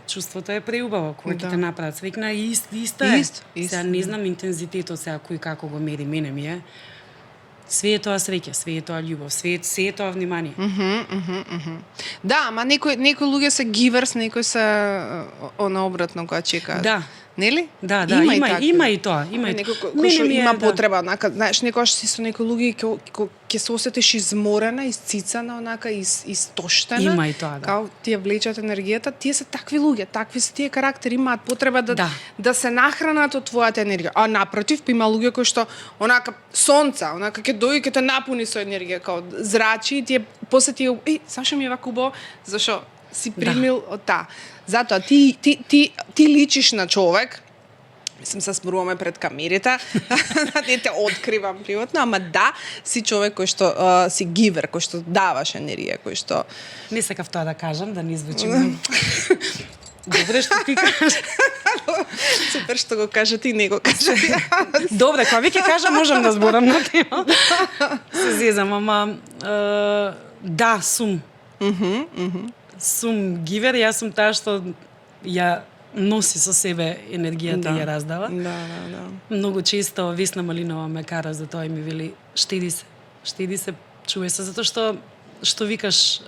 чувството е преубаво, кога ќе те направат среќна, исто е. Сега не знам интензитетот сега кој како го мери, мене ми е. Све е тоа среќа, све е тоа љубов, све е тоа внимание. Да, ама некои луѓе се гиверс, некои се обратно кога чекаат. Да. Нели? Да, има и тоа. Некој што има потреба, онака, знаеш, некогаш си со некои луѓе ќе се осетиш изморена, исцицана, онака, истоштена. Има и тоа, да. Као тие влечат енергијата, тие се такви луѓе, такви се тие карактери, имаат потреба да се нахранат од твојата енергија. А напротив, има луѓе кои што онака сонца, онака ќе дојде ќе те напуни со енергија, као зрачи, тие после тие, зашо ми е вака убаво, зашо си примил од таа. Затоа ти личиш на човек, мислам се зборуваме пред камерите, не те откривам приватно, ама си човек кој што си гивер, кој што даваш енергија, кој што... Не сакав тоа да кажам, да не звучи добре што ти кажеш. Супер што го кажа ти, не го кажа ти. Добре, кога ви ќе кажа, можам да зборам на тема. Се зезам, ама сум. Сум гивер, јас сум таа што ја носи со себе енергијата и ја раздава. Да. Многу често Весна Малинова ме кара за тоа и ми вели штеди се, чуе се, затоа што викаш,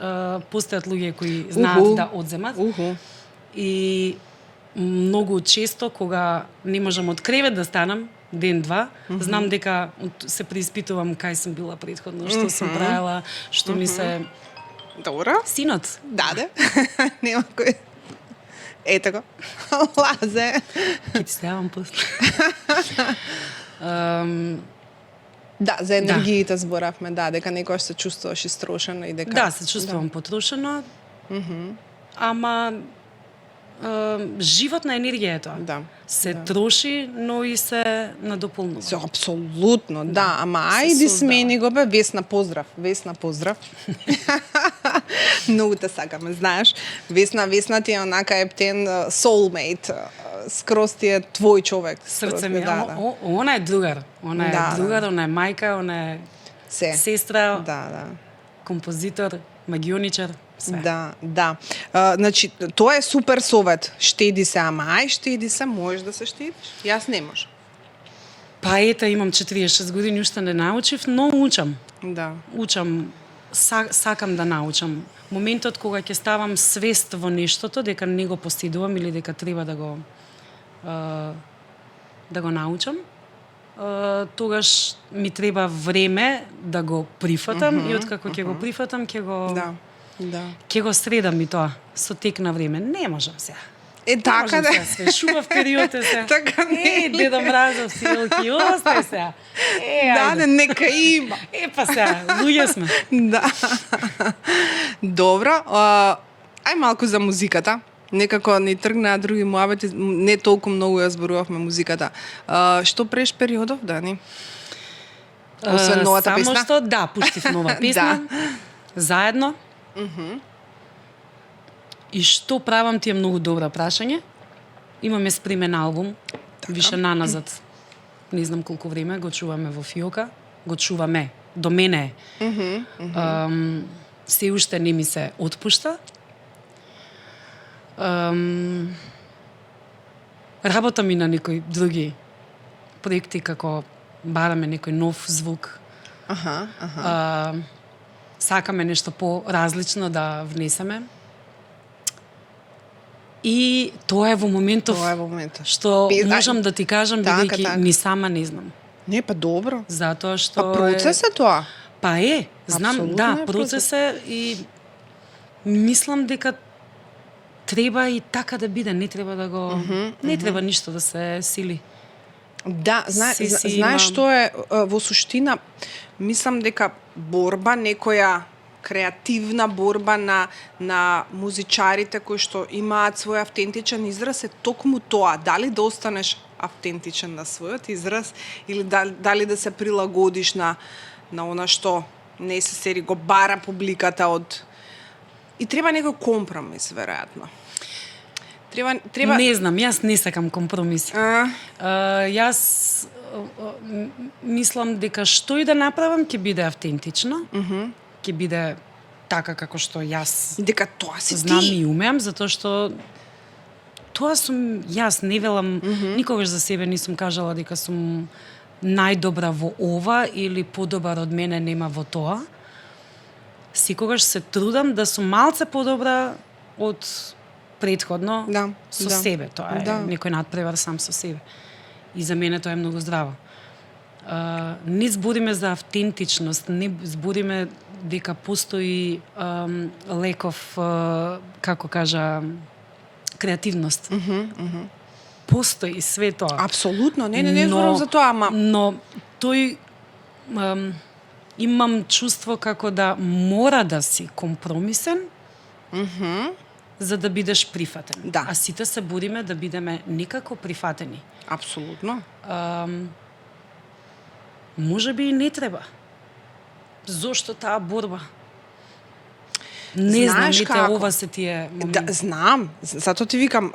постојат луѓе кои знаат да одземат. И многу често кога не можам од кревет да станам ден-два, знам дека се преиспитувам кај сум била претходно, што сум правила, што ми се Добро. синот. Даде. Нема кој. Ето го. Лазе. Ќе ти ставам после. Да, за енергиите зборавме, дека некојаш се чувствуваш истрошено и дека... Да, се чувствувам потрошено. Ама живот на енергија е тоа. Да. Се троши, но и се надополнува. Се апсолутно, да. Ама ајди смени го бе, Весна, поздрав. Многу те сакаме, знаеш. Весна ти е онака ептен soulmate. Скроз ти е твој човек. Срце ми, она е другар. Она е другар, она е мајка, она е сестра, композитор, магионичар. Да. Значи, тоа е супер совет. Штеди се, ама штеди се, можеш да се штедиш? Јас не можам. Па ета, имам 46 години, уште не научив, но учам. Да. Учам, сакам да научам. Моментот кога ќе ставам свест во нештото, дека не го поседувам или дека треба да го научам, тогаш ми треба време да го прифатам и откако ќе го прифатам, ќе го средам и тоа со тек на време. Не можам сега. Така да. Се шубав период е се. Така не. Деда Мразов силки, остај сега. Да, нека има. Па сега, луѓе сме. Да. Добро, ај малку за музиката. Некако ни тргнаа други муабети, не толку многу ја зборувавме музиката. Што преш периодов, Дани? Освен новата песна? Само што, да, пуштив нова песна. Заедно. И што правам ти е многу добро прашање. Имаме спремен албум, више наназад. Не знам колку време, го чуваме во фиока. Го чуваме, до мене е. Се уште не ми се отпушта. Работам и на некои други проекти, како бараме некој нов звук. Сакаме нешто по-различно да внесеме. И тоа е во моментов што можам да ти кажам, бидејќи ни сама не знам. Не, па добро. Затоа што па процес е тоа. Па е, знам, абсолютно да, процес е и мислам дека треба и така да биде, не треба да го не треба ништо да се сили. Да, знаеш што е во суштина, мислам дека борба, некоја креативна борба на музичарите кои што имаат свој автентичен израз е токму тоа, дали да останеш автентичен на својот израз или дали да се прилагодиш на она што не се сери го бара публиката од и треба некој компромис веројатно. Треба Не знам, јас не сакам компромиси. Јас мислам дека што и да направам ќе биде автентично. Ќе биде така како што јас дека тоа си знам ти. И умеам, затоа што тоа сум јас, не велам никогаш за себе не сум кажала дека сум најдобра во ова или подобар од мене нема во тоа. Секогаш се трудам да сум малце подобра од претходно со себе. Тоа е некој надпревар сам со себе. И за мене тоа е многу здраво. Не збориме за автентичност, не збориме дека постои леков, како кажа, креативност. Постои све тоа. Апсолутно, не зборам за тоа, ама... Но тој имам чувство како да мора да си компромисен, за да бидеш прифатен. Да. А сите се бориме да бидеме некако прифатени. Апсолутно. Може би и не треба. Зошто таа борба? Не знам, ова се тие моменти. Да, знам, затоа ти викам,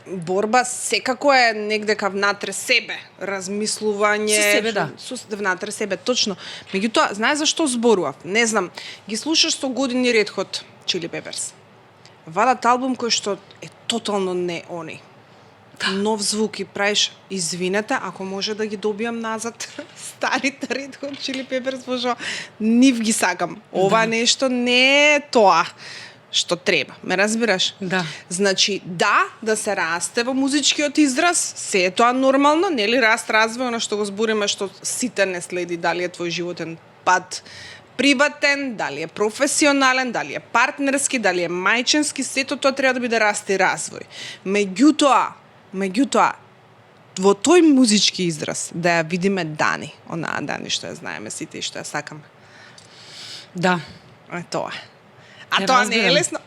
борба секако е негдека внатре себе, размислување... Со себе, да. Внатре себе, точно. Меѓутоа, знаеш зашто зборував? Не знам, ги слушаш 100 години ретхот Chili Peppers. Вадат албум кој што е тотално не они. нов звук и правиш, извинете, ако може да ги добиам назад, старите Red Hot Chili Peppers, божо, нив ги сакам. Ова нешто не е тоа што треба, ме разбираш? Да. Значи, да се расте во музичкиот израз, се е тоа нормално, нели раст, развој, она што го збориме, што сите не следи дали е твој животен пат приватен, дали е професионален, дали е партнерски, дали е мајчински, сето тоа треба да биде раст и развој. Меѓутоа, во тој музички израз, да ја видиме Дани, онаа Дани што ја знаеме сите и што ја сакаме. Да. Е тоа. А Те тоа не е разбирам. лесно.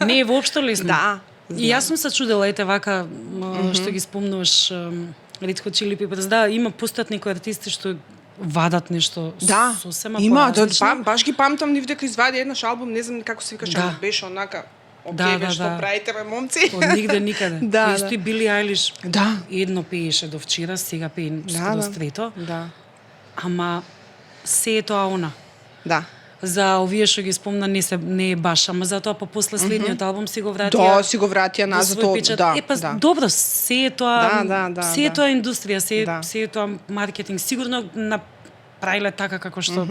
Не е воопшто лесно. Да. И јас сум се чудела, ете вака, што ги спомнуваш Red Hot Chili Peppers. Да, постојат некои артисти што вадат нешто Да, сосема има, поразлично. баш ги памтам нив дека извади еднаш албум, не знам како се викаше, Да. ама беше онака. Да, Океј, да, што да. правите бе, момци? Од нигде никаде. Да, Исто да. и Били Ајлиш. Да. Едно пееше до вчера, сега пее скоро трето. Да. Ама се е тоа она. Да. За овие што ги спомна не е баш, ама затоа после следниот албум си го вратија. Да, си го вратија до назад, свој печат. да. Па да. добро, се е тоа. Да, се е да. тоа индустрија, Да. се е тоа маркетинг. Сигурно направиле така како што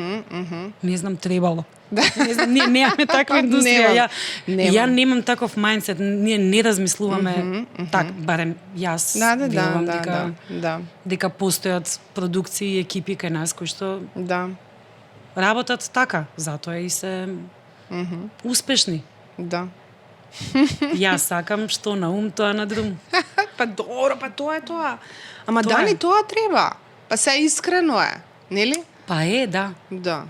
не знам требало. Да. Не знам, ние немаме таква индустрија. Ја Немам. немам таков мајндсет. Ние не размислуваме так, барем јас верувам дека постојат продукции и екипи кај нас кои што Да. работат така, затоа и се успешни. Да. Јас сакам што на ум, тоа на друм. Па добро, па тоа е тоа. Ама Тоа Дани, е. тоа треба. Па се искрено е, нели? Па е, да. Да.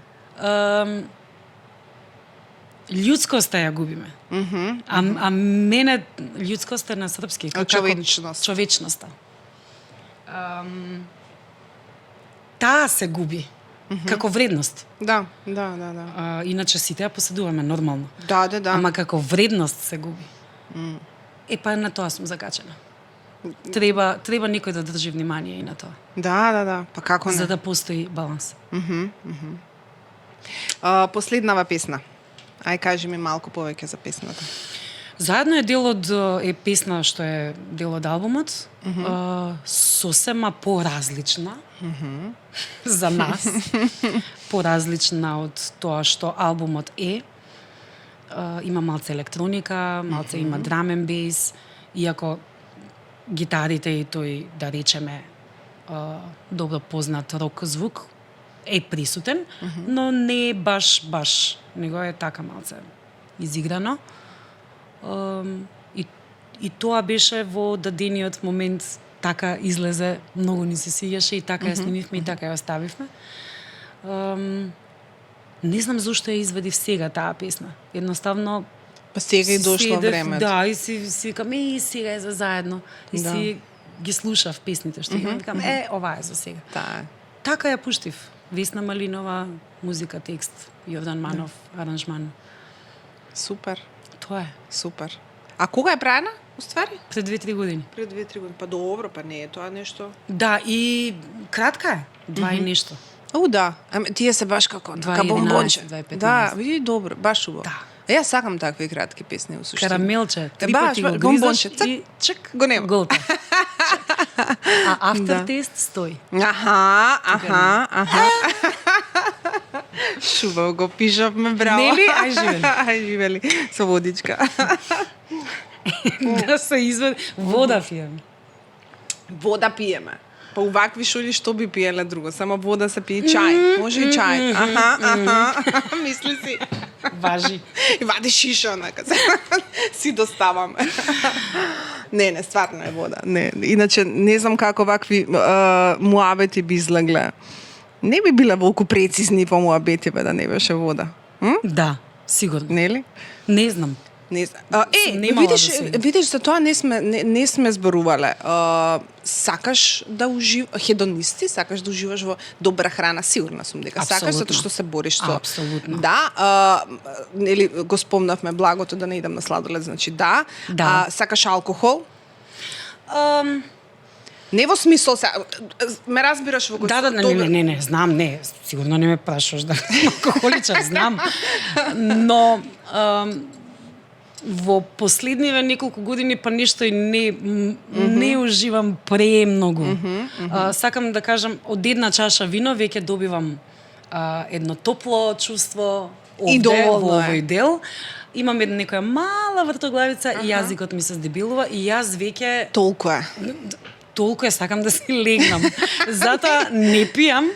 Ljudskost ја губиме. А мене ljudskost е на српски. Човечност. Човечноста. Таа се губи. Како вредност. Да. Иначе сите ја поседуваме нормално. Да. Ама како вредност се губи. Па на тоа сум закачена. Треба некој да држи внимание и на тоа. Да. Па како не? За да постои баланс. Последнава песна. Ај кажи ми малку повеќе за песната. Заедно е дел од песна што е дел од албумот, сосема поразлична за нас, поразлична од тоа што албумот е. Има малце електроника, малце има драм енд бейс, иако гитарите и тој, да речеме, добро познат рок звук е присутен, но не е баш, него е така малце изиграно. И тоа беше во дадениот момент, така излезе, многу ни се сиѓаше и така ја снимивме и така ја оставивме. Не знам зошто ја извадив сега таа песна. Едноставно Па сега и дошло времето. Да, и си викам, сега е за заедно. И си ги слушав песните што имам, викам, ова е за сега. Таа. Така ја пуштив. Весна Малинова, музика, текст, Јордан Манов, аранжман. Супер. Тоа е. Супер. А кога е правена, уствари? Пред 2-3 години. Пред 2-3 години. Па добро, па не е тоа нешто. Да, и кратка е. 2 и нешто. Да. Ама тие се баш како 2:11, бомбонче. 2:15. Да, види добро, баш убаво. Да. Јас сакам такви кратки песни во суштина. Карамелче, 3 баш, пати го бомбонче, гризаш и чак, го нема. голта. А aftertaste стои. Аха. Шубаво го пишавме, браво. Нели? Ај живели. Ај живели. Со водичка. Да се извади. Вода пиеме. Вода пиеме. Па увакви шули што би пиеле друго, само вода се пие, чај. Може и чај. Аха. Мисли си. Важи. И вади шиша, онака. Си доставаме. Не, стварно е вода. Не, иначе не знам како вакви муабети би излегле. Не би биле волку прецизни по муабетиве да не беше вода. Да, сигурно. Нели? Не знам. Не знам. Немала Видиш, за тоа не сме зборувале. Сакаш да хедонисти, сакаш да уживаш во добра храна, сигурна сум дека сакаш затоа што се бориш со. Апсолутно. Да, нели го спомнавме благото да не идам на сладолед, значи да. Сакаш алкохол? Не во смисол ме разбираш во Да, не, знам, не, сигурно не ме прашуваш да сум алкохоличар, знам. Но во последниве неколку години па нешто и не уживам премногу. Сакам да кажам, од една чаша вино веќе добивам едно топло чувство И овде доволно во е. овој дел. Имам една некоја мала вртоглавица и јазикот ми се здебилува и јас веќе Толку е. толку сакам да си легнам. Затоа не пијам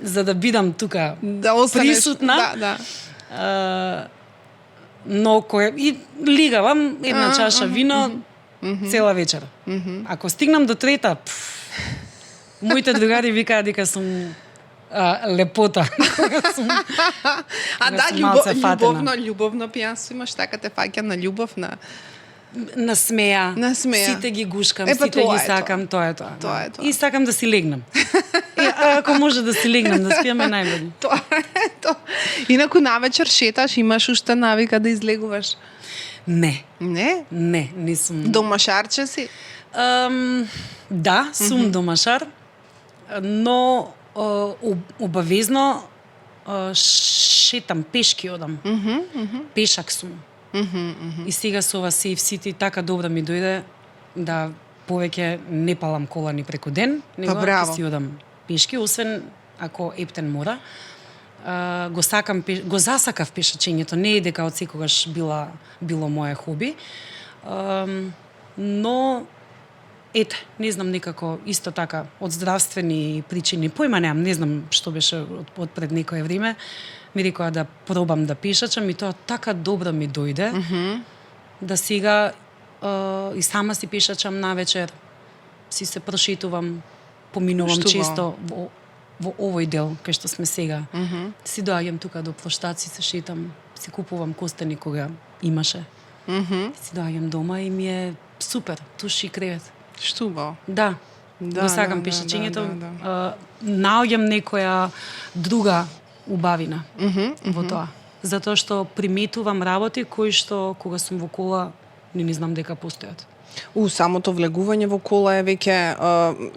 за да бидам тука Да останеш присутна. Да. Но и лигавам една чаша вино цела вечер. Ако стигнам до трета, моите другари викаат дека сум лепота. А да, сум малце фатена. љубовно пијанство имаш, така те фаќа на љубов, на На смеја. Сите Сите ги гушкам, па сите тоа ги е сакам, тоа е тоа. Тоа е тоа. И сакам да си легнам. Ако може да си легнам, да спиеме најбоље. Тоа е тоа. Инаку навечер шеташ, имаш уште навика да излегуваш? Не, Не? сум. Домашарче си? Да, сум домашар, но обавезно шетам, пешки одам. Пешак сум. И сега со ова Safe City така добро ми дојде да повеќе не палам кола ни преку ден, него браво. ќе си одам пешки, освен ако ептен мора. Го засакав пешачењето, не е дека од секогаш било моje хоби. Но ете, не знам, некако исто така од здравствени причини, појма немам, не знам што беше од пред некое време, ми рекоа да пробам да пешачам и тоа така добро ми дојде, да сега и сама си пешачам навечер, си се прошетувам, поминувам Што често во овој дел кај што сме сега. Си доаѓам тука до плоштаци, се шетам, си купувам костени кога имаше. Си доаѓам дома и ми е супер, туши кревет. Штубаво. Да. Го сакам пешачењето. Наоѓам некоја друга убавина во тоа. Затоа што приметувам работи кои што кога сум во кола не знам дека постојат. Самото влегување во кола е веќе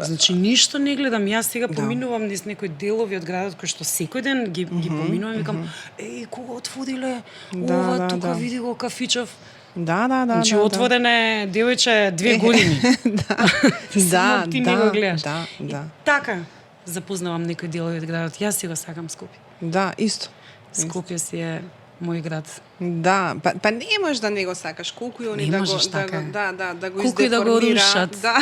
Значи ништо не гледам. Јас сега поминувам низ некои делови од градот кои што секој ден ги поминувам и викам кога отвориле ова тука види го кафичов. Да. Значи отворен е девојче 2 години. Да, ти не го гледаш. Да. И така запознавам некои делови од градот. Јас си го сакам Скопје. Да, исто. Скопје си е мој град. Да, па не можеш да не го сакаш, колку и они Не можеш така. да го Колку и да го издеформира. рушат. Да.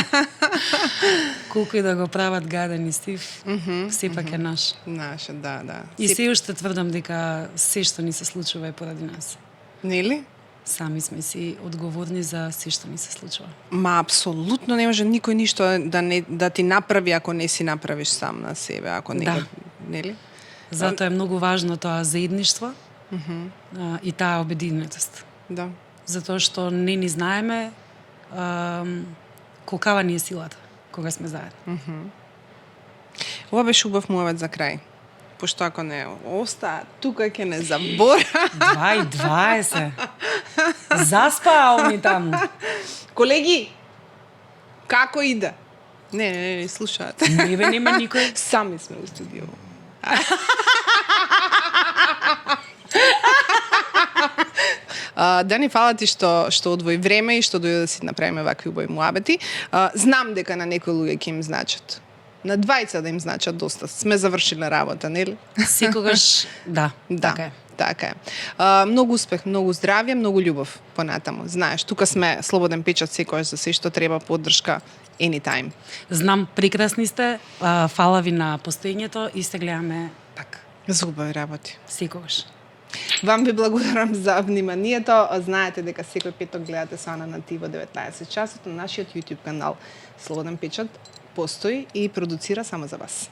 Колку и да го прават гаден и стив, сепак е наш. Наше, да. И се уште тврдам дека се што ни се случува е поради нас. Нели? Сами сме си одговорни за се што ни се случува. Ма апсолутно не може никој ништо да ти направи ако не си направиш сам на себе, ако не, нели? Затоа е многу важно тоа заедништво и таа обединетост. Да. Затоа што не ни знаеме колкава ни е силата кога сме заедно. Ова беше убав муавет за крај. Пошто ако не остаа, тука ќе не забора. 2:20. Заспаа они таму. Колеги, како иде? Не, слушаат. Не бе, нема никој. Сами сме у студио. Дани, фала ти што одвои време и што дојде да си направиме вакви убави муабети. Знам дека на некои луѓе ќе им значат. На двајца да им значат доста. Сме завршиле работа, нели? Секогаш, да, така е. Така е. Многу успех, многу здравје, многу љубов понатаму. Знаеш, тука сме Слободен печат секогаш за се што треба поддршка anytime. Знам, прекрасни сте. Фала ви на постоењето и се гледаме пак. За убави работи. Секогаш. Вам ви благодарам за вниманието. Знаете дека секој петок гледате Соана на ТИ во 19 часот на нашиот YouTube канал. Слободен печат постои и продуцира само за вас.